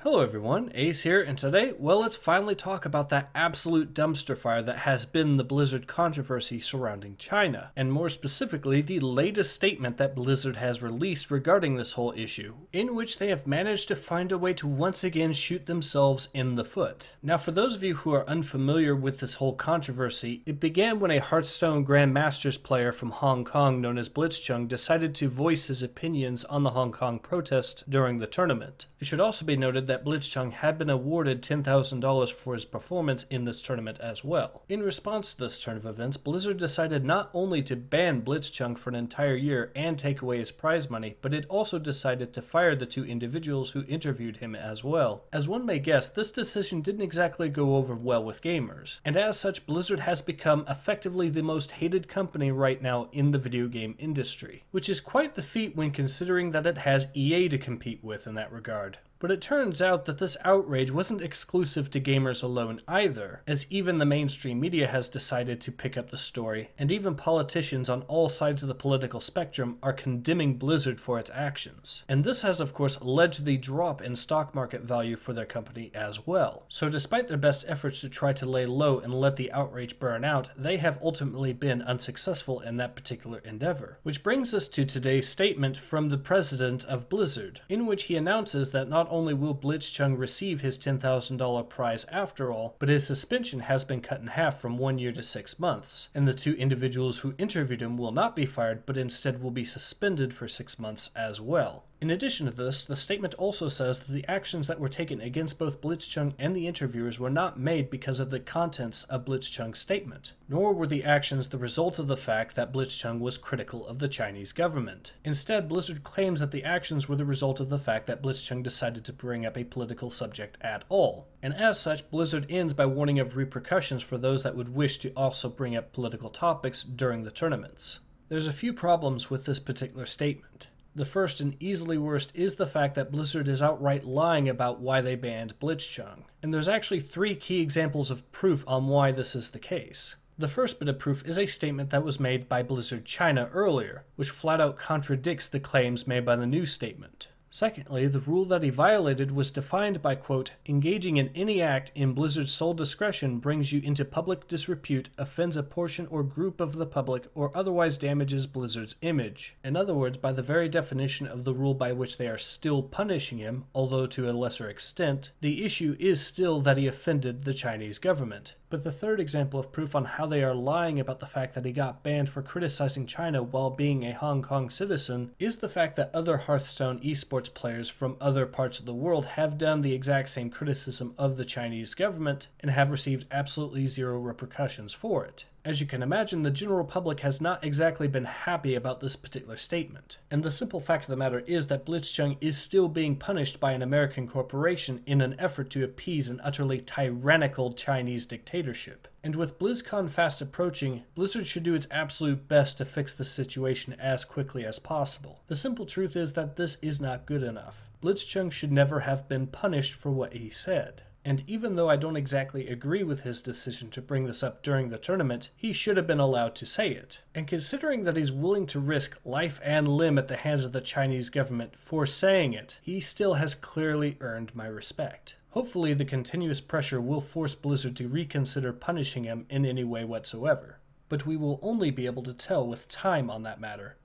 Hello everyone, Ace here, and today, well, let's finally talk about that absolute dumpster fire that has been the Blizzard controversy surrounding China, and more specifically, the latest statement that Blizzard has released regarding this whole issue, in which they have managed to find a way to once again shoot themselves in the foot. Now, for those of you who are unfamiliar with this whole controversy, it began when a Hearthstone Grandmasters player from Hong Kong known as BlitzChung decided to voice his opinions on the Hong Kong protest during the tournament. It should also be noted that BlitzChung had been awarded $10,000 for his performance in this tournament as well. In response to this turn of events, Blizzard decided not only to ban BlitzChung for an entire year and take away his prize money, but it also decided to fire the two individuals who interviewed him as well. As one may guess, this decision didn't exactly go over well with gamers, and as such, Blizzard has become effectively the most hated company right now in the video game industry, which is quite the feat when considering that it has EA to compete with in that regard. But it turns out that this outrage wasn't exclusive to gamers alone either, as even the mainstream media has decided to pick up the story, and even politicians on all sides of the political spectrum are condemning Blizzard for its actions. And this has of course led to the drop in stock market value for their company as well. So despite their best efforts to try to lay low and let the outrage burn out, they have ultimately been unsuccessful in that particular endeavor. Which brings us to today's statement from the president of Blizzard, in which he announces that not only will BlitzChung receive his $10,000 prize after all, but his suspension has been cut in half from 1 year to 6 months, and the two individuals who interviewed him will not be fired, but instead will be suspended for 6 months as well. In addition to this, the statement also says that the actions that were taken against both BlitzChung and the interviewers were not made because of the contents of BlitzChung's statement, nor were the actions the result of the fact that BlitzChung was critical of the Chinese government. Instead, Blizzard claims that the actions were the result of the fact that BlitzChung decided to bring up a political subject at all, and as such, Blizzard ends by warning of repercussions for those that would wish to also bring up political topics during the tournaments. There's a few problems with this particular statement. The first and easily worst is the fact that Blizzard is outright lying about why they banned BlitzChung, and there's actually 3 key examples of proof on why this is the case. The first bit of proof is a statement that was made by Blizzard China earlier, which flat out contradicts the claims made by the new statement. Secondly, the rule that he violated was defined by, quote, engaging in any act in Blizzard's sole discretion brings you into public disrepute, offends a portion or group of the public, or otherwise damages Blizzard's image. In other words, by the very definition of the rule by which they are still punishing him, although to a lesser extent, the issue is still that he offended the Chinese government. But the third example of proof on how they are lying about the fact that he got banned for criticizing China while being a Hong Kong citizen is the fact that other Hearthstone esports players from other parts of the world have done the exact same criticism of the Chinese government and have received absolutely zero repercussions for it. As you can imagine, the general public has not exactly been happy about this particular statement. And the simple fact of the matter is that BlitzChung is still being punished by an American corporation in an effort to appease an utterly tyrannical Chinese dictatorship. And with BlizzCon fast approaching, Blizzard should do its absolute best to fix the situation as quickly as possible. The simple truth is that this is not good enough. BlitzChung should never have been punished for what he said. And even though I don't exactly agree with his decision to bring this up during the tournament, he should have been allowed to say it. And considering that he's willing to risk life and limb at the hands of the Chinese government for saying it, he still has clearly earned my respect. Hopefully the continuous pressure will force Blizzard to reconsider punishing him in any way whatsoever. But we will only be able to tell with time on that matter.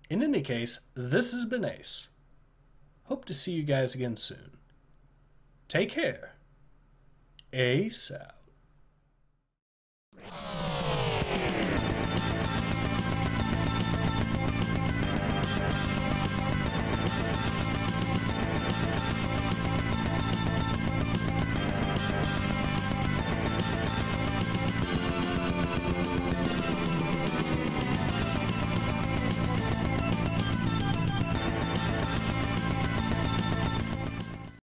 In any case, this has been Ace. Hope to see you guys again soon. Take care. Ace out.